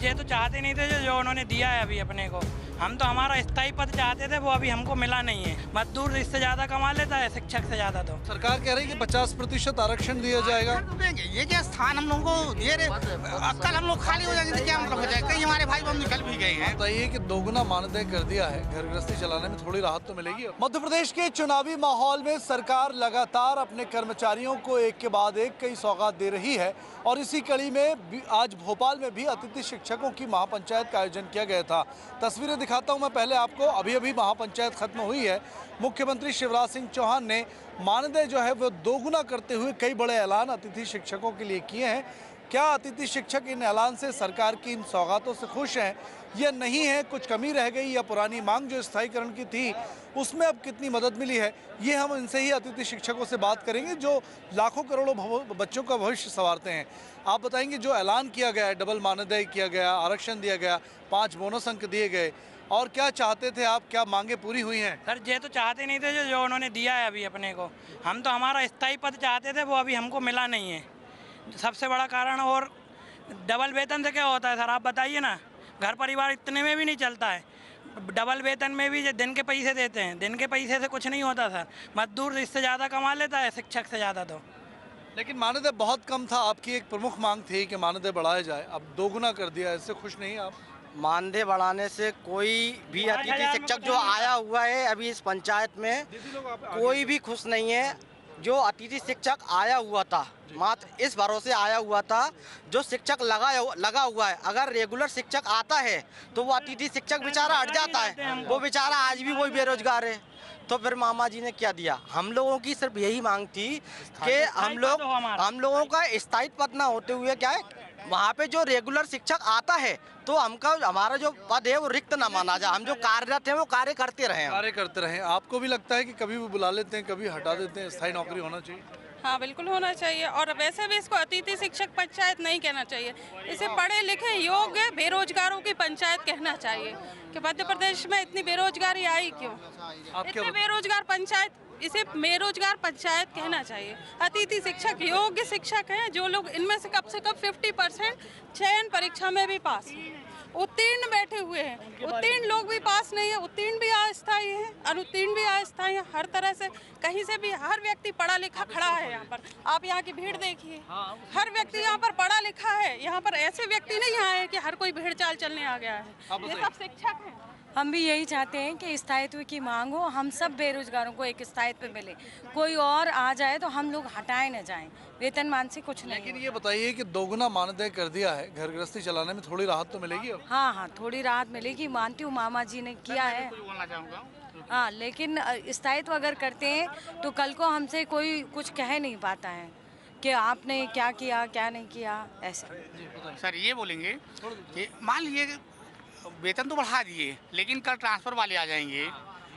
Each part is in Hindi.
ये तो चाहते नहीं थे जो उन्होंने दिया है अभी अपने को। हम तो हमारा स्थायी पद चाहते थे, वो अभी हमको मिला नहीं है। मजदूर इससे ज़्यादा कमा लेता है, शिक्षक से ज़्यादा। तो सरकार कह रही है कि 50% आरक्षण दिया जाएगा। ये क्या स्थान हम लोगों को दे रहे, कल हम लोग खाली हो जाएंगे तो क्या मतलब हो जाएगा? कई हमारे भाई बहन निकल भी गए हैं। बताइए कि दोगुना मानदेय कर दिया है, घर गृहस्थी चलाने में थोड़ी राहत तो मिलेगी। मध्य प्रदेश के चुनावी माहौल में सरकार लगातार अपने कर्मचारियों को एक के बाद एक कई सौगात दे रही है और इसी कड़ी में आज भोपाल में भी अतिथि शिक्षकों की महापंचायत का आयोजन किया गया था। तस्वीरें दिखाता हूं मैं पहले आपको। अभी महापंचायत खत्म हुई है। मुख्यमंत्री शिवराज सिंह चौहान ने मानदेय जो है वो दोगुना करते हुए कई बड़े ऐलान अतिथि शिक्षकों के लिए किए हैं। क्या अतिथि शिक्षक इन ऐलान से, सरकार की इन सौगातों से खुश हैं या नहीं है? कुछ कमी रह गई या पुरानी मांग जो स्थायीकरण की थी उसमें अब कितनी मदद मिली है? ये हम इनसे ही अतिथि शिक्षकों से बात करेंगे जो लाखों करोड़ों बच्चों का भविष्य संवारते हैं। आप बताएंगे जो ऐलान किया गया है, डबल मानदेय किया गया, आरक्षण दिया गया, 5 बोनस अंक दिए गए, और क्या चाहते थे आप? क्या मांगे पूरी हुई हैं? सर ये तो चाहते नहीं थे जो उन्होंने दिया है अभी अपने को। हम तो हमारा स्थायी पद चाहते थे, वो अभी हमको मिला नहीं है, सबसे बड़ा कारण। और डबल वेतन से क्या होता है सर, आप बताइए ना। घर परिवार इतने में भी नहीं चलता है। डबल वेतन में भी दिन के पैसे देते हैं, दिन के पैसे से कुछ नहीं होता सर। मजदूर इससे ज़्यादा कमा लेता है, शिक्षक से ज़्यादा। तो लेकिन मानदेय बहुत कम था। आपकी एक प्रमुख मांग थी कि मानदेय बढ़ाया जाए, अब दोगुना कर दिया। इससे खुश नहीं आप? मानदेय बढ़ाने से कोई भी अतिथि शिक्षक जो आया हुआ है अभी इस पंचायत में, कोई भी खुश नहीं है। जो अतिथि शिक्षक आया हुआ था मात्र इस भरोसे आया हुआ था, जो शिक्षक लगा हुआ है। अगर रेगुलर शिक्षक आता है तो वो अतिथि शिक्षक बेचारा हट जाता है, वो बेचारा आज भी वही बेरोजगार है। तो फिर मामा जी ने क्या दिया? हम लोगों की सिर्फ यही मांग थी कि हम लोगों का स्थायी पद ना होते हुए क्या है, वहाँ पे जो रेगुलर शिक्षक आता है तो हमारा जो पद है वो रिक्त ना माना जाए। हम जो कार्यरत हैं वो कार्य करते रहें। आपको भी लगता है कि कभी भी बुला लेते हैं, कभी हटा देते हैं, स्थायी नौकरी होना चाहिए? हाँ बिल्कुल होना चाहिए। और वैसे भी इसको अतिथि शिक्षक पंचायत नहीं कहना चाहिए, इसे पढ़े लिखे योग्य बेरोजगारों की पंचायत कहना चाहिए। कि मध्य प्रदेश में इतनी बेरोजगारी आई क्यों? इतने बेरोजगार पंचायत, इसे बेरोजगार पंचायत कहना चाहिए। अतिथि शिक्षक योग्य शिक्षक हैं, जो लोग इनमें से कम 50% चयन परीक्षा में भी पास, उत्तीर्ण बैठे हुए हैं। उत्तीर्ण लोग भी पास नहीं है, उत्तीर्ण भी अस्थायी है, अनुत्तीर्ण भी अस्थायी है। हर तरह से कहीं से भी हर व्यक्ति पढ़ा लिखा खड़ा है यहाँ पर। आप यहाँ की भीड़ देखिए, हर व्यक्ति यहाँ पर पढ़ा लिखा है। यहाँ पर ऐसे व्यक्ति नहीं आए हैं कि हर कोई भीड़ चाल चलने आ गया है। ये सब शिक्षक हैं। हम भी यही चाहते हैं कि स्थायित्व की मांग हो, हम सब बेरोजगारों को एक स्थायित्व मिले। कोई और आ जाए तो हम लोग हटाए न जाएं, वेतन मान से कुछ नहीं। लेकिन ये बताइए कि दोगुना मानदेय कर दिया है, घर गृहस्थी चलाने में थोड़ी राहत तो मिलेगी अब? हाँ, थोड़ी राहत मिलेगी, मानती हूँ मामा जी ने किया है। हाँ, लेकिन स्थायित्व अगर करते हैं तो कल को हमसे कोई कुछ कह नहीं पाता है कि आपने क्या किया क्या नहीं किया। ऐसा सर ये बोलेंगे कि मान लीजिए वेतन तो बढ़ा दिए, लेकिन कल ट्रांसफर वाले आ जाएंगे,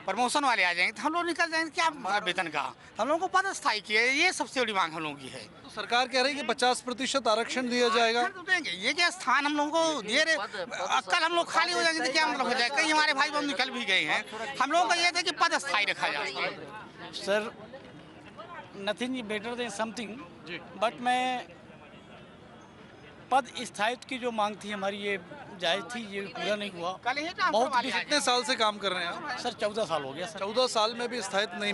प्रमोशन वाले आ जाएंगे, तो हम लोग निकल जाएंगे क्या वेतन का? हम लोगों को पद स्थायी किया, ये सबसे बड़ी मांग हम लोगों की है। तो सरकार कह रही है कि 50% आरक्षण दिया जाएगा। तो देंगे, ये क्या स्थान हम लोगों को दे रहे, कल हम लोग खाली हो जाएंगे तो क्या मतलब हो जाएगा? कई हमारे भाई बहन निकल भी गए हैं। हम लोगों का ये था कि पद स्थायी रखा जाए। Sir nothing better than something, but मैं पद स्थायित्व की जो मांग थी हमारी, ये जायज़ थी, ये पूरा नहीं हुआ। बहुत कितने साल से काम कर रहे हैं आप? सर 14 साल हो गया सर। 14 साल में भी स्थायित्व नहीं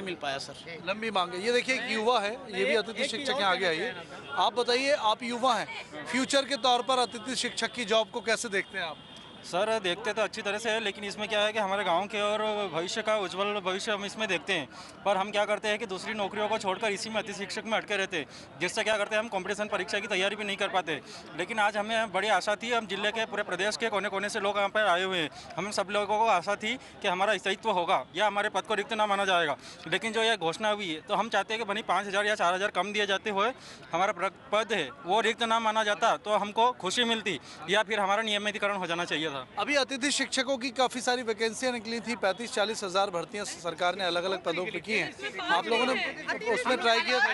मिल पाया? सर। लंबी मांग है। ये देखिए एक युवा है, ये भी अतिथि शिक्षक यहाँ आगे आइए। आप बताइए, आप युवा हैं, फ्यूचर के तौर पर अतिथि शिक्षक की जॉब को कैसे देखते हैं आप? सर देखते तो अच्छी तरह से है, लेकिन इसमें क्या है कि हमारे गांव के और भविष्य का उज्जवल भविष्य हम इसमें देखते हैं। पर हम क्या करते हैं कि दूसरी नौकरियों को छोड़कर इसी में अतिथि शिक्षक में अटके रहते हैं, जिससे क्या करते हैं हम कंपटीशन परीक्षा की तैयारी भी नहीं कर पाते। लेकिन आज हमें बड़ी आशा थी, हम जिले के पूरे प्रदेश के कोने कोने से लोग यहाँ पर आए हुए हैं, हम सब लोगों को आशा थी कि हमारा स्थायित्व होगा या हमारे पद को रिक्त ना माना जाएगा। लेकिन जो यह घोषणा हुई है तो हम चाहते हैं कि भले 5,000 या 4,000 कम दिए जाते हुए हमारा पद है वो रिक्त ना माना जाता तो हमको खुशी मिलती, या फिर हमारा नियमितीकरण हो जाना चाहिए था। था। अभी अतिथि शिक्षकों की काफी सारी वैकेंसियां निकली थी, 35-40 हजार भर्तियां सरकार ने अलग अलग पदों पे की हैं। आप लोगों ने उसमें ट्राई किया था?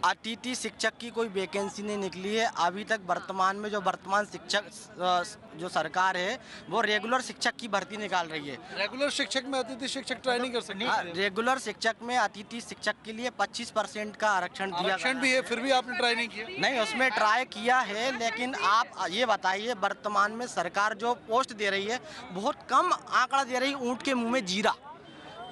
अतिथि शिक्षक की कोई वैकेंसी नहीं निकली है अभी तक। वर्तमान में जो वर्तमान शिक्षक जो सरकार है वो रेगुलर शिक्षक की भर्ती निकाल रही है। रेगुलर शिक्षक में अतिथि शिक्षक ट्राई नहीं कर सकते? रेगुलर शिक्षक में अतिथि शिक्षक के लिए 25% का आरक्षण दिया गया भी है, फिर भी आपने ट्राई नहीं किया? नहीं, उसमें ट्राई किया है, लेकिन आप ये बताइए वर्तमान में सरकार जो पोस्ट दे रही है बहुत कम आंकड़ा दे रही है, ऊंट के मुंह में जीरा।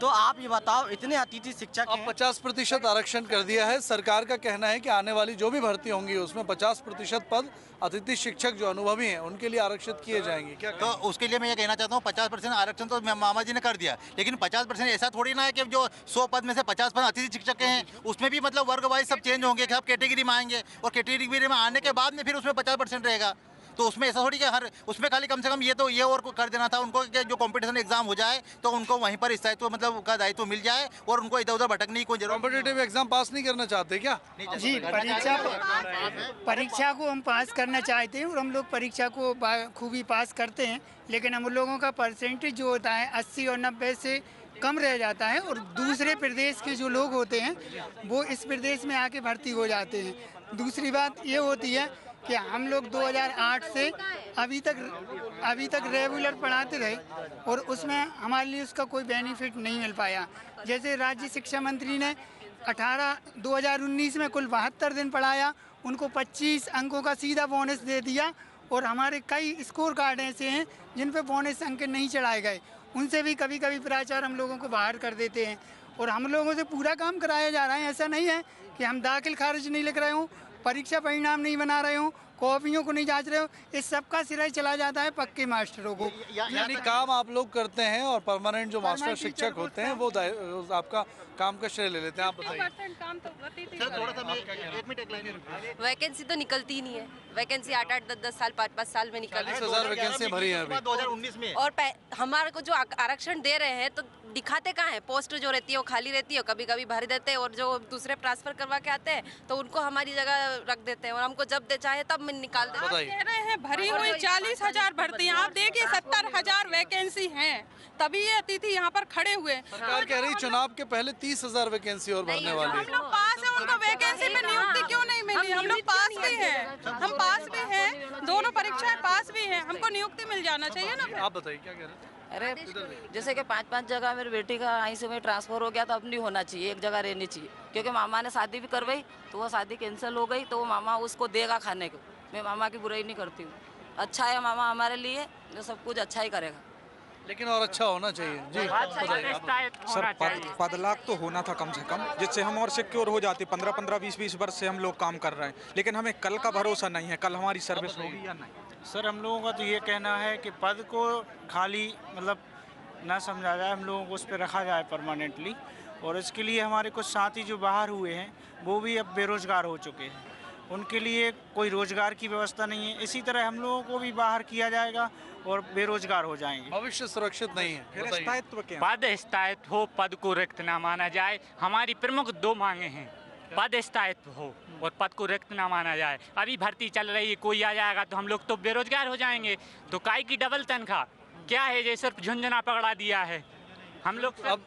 तो आप ये बताओ इतने अतिथि शिक्षक अब 50% आरक्षण कर दिया है। सरकार का कहना है कि आने वाली जो भी भर्ती होंगी उसमें 50% पद अतिथि शिक्षक जो अनुभवी हैं उनके लिए आरक्षित किए जाएंगे। क्या तो उसके लिए मैं ये कहना चाहता हूँ 50% आरक्षण तो मामा जी ने कर दिया, लेकिन 50% ऐसा थोड़ी ना है कि जो 100 पद में से 50 पद अतिथि शिक्षक के हैं उसमें भी मतलब वर्ग वाइज सब चेंज होंगे, सब कैटेगरी में आएंगे और कैटेगरी में आने के बाद में फिर उसमें 50% रहेगा। तो उसमें ऐसा थोड़ी कि हर उसमें खाली कम से कम ये और कर देना था उनको कि जो कंपटीशन एग्जाम हो जाए तो उनको वहीं पर स्थायित्व मतलब का दायित्व मिल जाए और उनको इधर उधर भटकने की कोई जरूरत। कॉम्पिटिटिव एग्जाम पास नहीं करना चाहते क्या? जी, परीक्षा को हम पास करना चाहते हैं और हम लोग परीक्षा को खूबी पास करते हैं, लेकिन हम लोगों का परसेंटेज जो होता है 80 और 90 से कम रह जाता है और दूसरे प्रदेश के जो लोग होते हैं वो इस प्रदेश में आके भर्ती हो जाते हैं। दूसरी बात ये होती है कि हम लोग 2008 से अभी तक रेगुलर पढ़ाते रहे और उसमें हमारे लिए उसका कोई बेनिफिट नहीं मिल पाया। जैसे राज्य शिक्षा मंत्री ने 2019 में कुल 72 दिन पढ़ाया, उनको 25 अंकों का सीधा बोनस दे दिया और हमारे कई स्कोर कार्ड ऐसे हैं जिन पे बोनस अंक नहीं चढ़ाए गए। उनसे भी कभी कभी प्राचार्य हम लोगों को बाहर कर देते हैं और हम लोगों से पूरा काम कराया जा रहा है। ऐसा नहीं है कि हम दाखिल खारिज नहीं लिख रहे हूँ, परीक्षा परिणाम नहीं बना रहे हूँ, कॉपियों को नहीं जांच रहे हो, इस सब का सिराय चला जाता है पक्के मास्टरों को। यानी काम आप लोग करते हैं और परमानेंट जो मास्टर शिक्षक होते हैं वो आपका काम का श्रेय ले लेते हैं। आप बताइए। वैकेंसी तो निकलती ही नहीं है। वैकेंसी 8-8, 10-10 साल, 5-5 साल में निकल 40,000 वैकेंसी भरी है अभी 2019 में। और हमारे को जो आरक्षण दे रहे हैं तो दिखाते कहाँ है? पोस्ट जो रहती है वो खाली रहती है, कभी कभी भर देते हैं और जो दूसरे ट्रांसफर करवा के आते हैं तो उनको हमारी जगह रख देते हैं और हमको जब दे चाहे तब निकाल देते हैं। कह रहे हैं भरी हुई 40,000 भर्तियां, आप देखिए 70,000 वैकेंसी हैं, तभी ये अतिथि यहाँ पर खड़े हुए। सरकार कह रही चुनाव के पहले 30,000 वैकेंसी और भरने वाली है। हम लोग पास है, उनको वैकेंसी में नियुक्ति क्यों नहीं मिली? हम लोग पास भी हैं, हम पास भी हैं, दोनों परीक्षाएं पास भी हैं, हमको नियुक्ति मिल जाना चाहिए ना। आप बताइए क्या कह रहे हैं? अरे जैसे कि 5-5 जगह मेरी बेटी का आई से में ट्रांसफ़र हो गया तो अब नहीं होना चाहिए, एक जगह रहनी चाहिए, क्योंकि मामा ने शादी भी करवाई तो वो शादी कैंसिल हो गई तो वो मामा उसको देगा खाने को। मैं मामा की बुराई नहीं करती हूँ, अच्छा है मामा हमारे लिए, जो सब कुछ अच्छा ही करेगा, लेकिन और अच्छा होना चाहिए। जी सर, पद लाख तो होना था कम से कम, जिससे हम और सिक्योर हो जाते। 15-15, 20-20 वर्ष से हम लोग काम कर रहे हैं, लेकिन हमें कल का भरोसा नहीं है, कल हमारी सर्विस होगी या नहीं। सर, हम लोगों का तो ये कहना है कि पद को खाली मतलब ना समझा जाए, हम लोगों को उस पर रखा जाए परमानेंटली। और इसके लिए हमारे कुछ साथी जो बाहर हुए हैं वो भी अब बेरोजगार हो चुके हैं, उनके लिए कोई रोजगार की व्यवस्था नहीं है। इसी तरह हम लोगों को भी बाहर किया जाएगा और बेरोजगार हो जाएंगे, भविष्य सुरक्षित नहीं है। स्थायित्व क्या? पद स्थायित्व हो, पद को रिक्त ना माना जाए। हमारी प्रमुख 2 मांगे हैं, पद स्थायित्व हो और पद को रिक्त ना माना जाए। अभी भर्ती चल रही है, कोई आ जाएगा तो हम लोग तो बेरोजगार हो जाएंगे, तो काय की डबल तनख्वाह क्या है? जैसे सिर्फ झुंझुना पकड़ा दिया है हम लोग। अब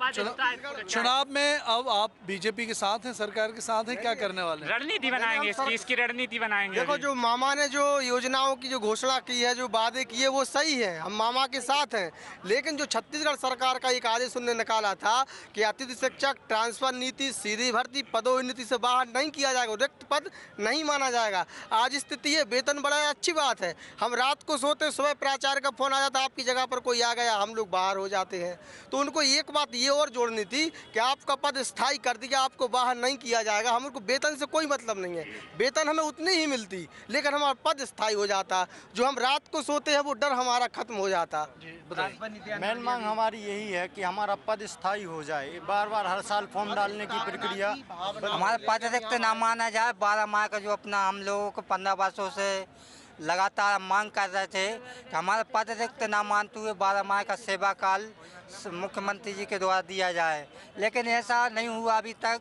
चुनाव में अब आप बीजेपी के साथ हैं, सरकार के साथ हैं, क्या करने वाले हैं? रणनीति बनाएंगे, इसकी रणनीति बनाएंगे। देखो, जो मामा ने जो योजनाओं की जो घोषणा की है, जो वादे किए, वो सही है, हम मामा के साथ हैं। लेकिन जो छत्तीसगढ़ सरकार का एक आदेश उन्होंने निकाला था कि अतिथि शिक्षक ट्रांसफर नीति, सीधी भर्ती, पदोन्नति से बाहर नहीं किया जाएगा, रिक्त पद नहीं माना जाएगा। आज स्थिति है, वेतन बढ़ा, अच्छी बात है। हम रात को सोते, सुबह प्राचार्य का फोन आ जाता, आपकी जगह पर कोई आ गया, हम लोग बाहर हो जाते हैं। तो उनको एक बात ये और जोड़नी थी कि आपका पद स्थायी कर दिया, आपको बाहर नहीं किया जाएगा। हमको वेतन से कोई मतलब नहीं है, वेतन हमें उतनी ही मिलती, लेकिन हमारा पद स्थायी हो जाता। जो हम रात को सोते हैं वो डर हमारा खत्म हो जाता। मेन मांग हमारी यही है कि हमारा पद स्थायी हो जाए। बार बार हर साल फॉर्म डालने की प्रक्रिया, हमारे पद रिक्त न माना जाए। 12 माह का जो अपना हम लोगों को 15 वर्षों से लगातार मांग कर रहे थे कि हमारा पद रिक्त न मानते हुए 12 माह का सेवा काल मुख्यमंत्री जी के द्वारा दिया जाए, लेकिन ऐसा नहीं हुआ अभी तक।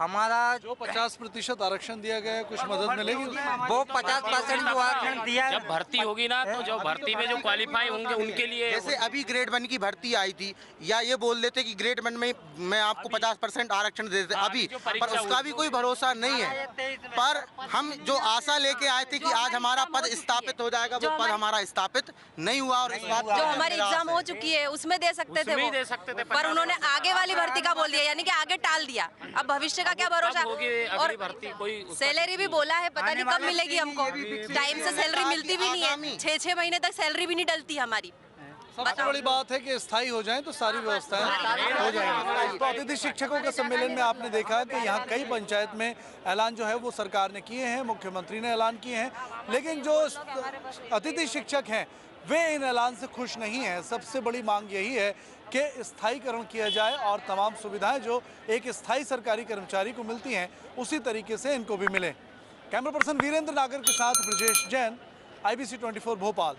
हमारा जो 50% आरक्षण दिया गया है, कुछ मदद मिलेगी? वो 50% जो आरक्षण दिया है, जब भर्ती होगी ना तो जो भर्ती में जो क्वालिफाई होंगे उनके लिए, जैसे अभी ग्रेड 1 की भर्ती आई थी, या ये बोल देते कि ग्रेड 1 में मैं आपको 50% आरक्षण दे देते अभी, पर उसका भी कोई भरोसा नहीं है। पर हम जो आशा लेके आए थे कि आज हमारा पद स्थापित हो जाएगा, वो पद हमारा स्थापित नहीं हुआ। और इस बात जो हमारी एग्जाम हो चुकी है उसमें दे सकते थे वो, पर उन्होंने आगे वाली भर्ती का बोल दिया, यानी कि आगे टाल दिया। अब भविष्य का क्या भरोसा? और सैलरी भी बोला है, पता नहीं कब मिलेगी हमको। टाइम से सैलरी मिलती भी नहीं है, 6-6 महीने तक सैलरी भी नहीं डलती हमारी। सबसे बड़ी बात है कि स्थायी हो जाएं तो सारी व्यवस्थाएं हो जाएंगी। तो अतिथि शिक्षकों के सम्मेलन में आपने देखा कि यहाँ कई पंचायत में ऐलान जो है वो सरकार ने किए हैं, मुख्यमंत्री ने ऐलान किए हैं, लेकिन जो अतिथि शिक्षक हैं वे इन ऐलान से खुश नहीं हैं। सबसे बड़ी मांग यही है कि स्थायीकरण किया जाए और तमाम सुविधाएं जो एक स्थायी सरकारी कर्मचारी को मिलती हैं उसी तरीके से इनको भी मिले। कैमरा पर्सन वीरेंद्र नागर के साथ ब्रजेश जैन, IBC 24 भोपाल।